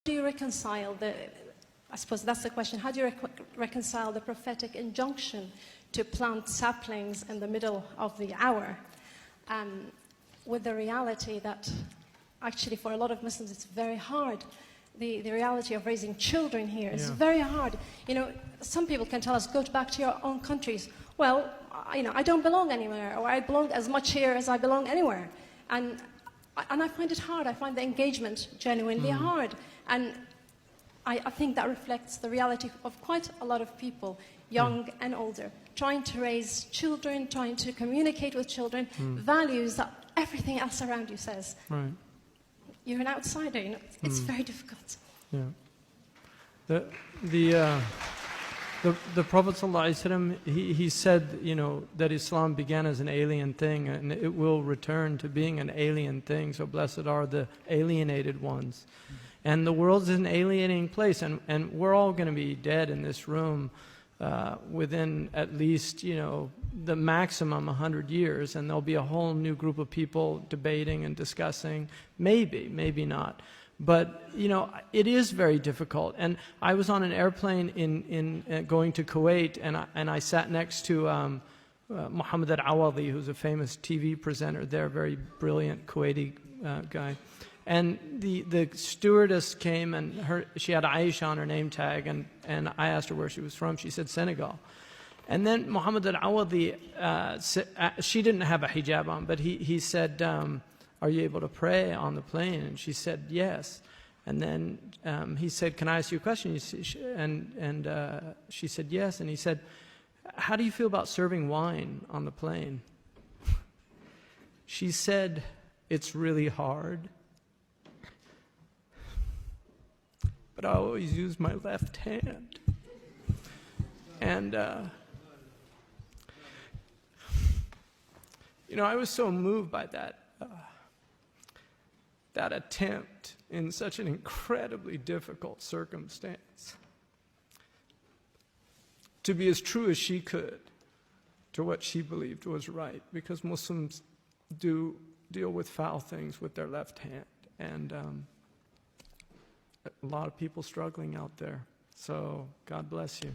do you reconcile I suppose that's the question, how do you reconcile the prophetic injunction to plant saplings in the middle of the hour with the reality that actually for a lot of Muslims it's very hard. The reality of raising children here is very hard. You know, some people can tell us, go back to your own countries. Well, you know, I don't belong anywhere, or I belong as much here as I belong anywhere. And I find it hard. I find the engagement genuinely hard. And I think that reflects the reality of quite a lot of people, young and older, trying to raise children, trying to communicate with children, values that everything else around you says. Right. You're an outsider, you know, it's very difficult. Yeah. The Prophet ﷺ, he said, you know, that Islam began as an alien thing and it will return to being an alien thing. So blessed are the alienated ones. And the world's an alienating place, and we're all going to be dead in this room within at least, you know, the maximum 100 years, and there'll be a whole new group of people debating and discussing. Maybe not. But, you know, it is very difficult. And I was on an airplane in going to Kuwait, and I sat next to Muhammad al-Awadi, who's a famous TV presenter there, very brilliant Kuwaiti guy. And the stewardess came, and she had Aisha on her name tag, and I asked her where she was from. She said Senegal. And then Muhammad al-Awadi, she didn't have a hijab on, but he said, are you able to pray on the plane? And she said, yes. And then he said, can I ask you a question? And she said, yes. And he said, how do you feel about serving wine on the plane? She said, it's really hard. But I always use my left hand. And, you know, I was so moved by that attempt in such an incredibly difficult circumstance to be as true as she could to what she believed was right, because Muslims do deal with foul things with their left hand, and a lot of people struggling out there. So God bless you.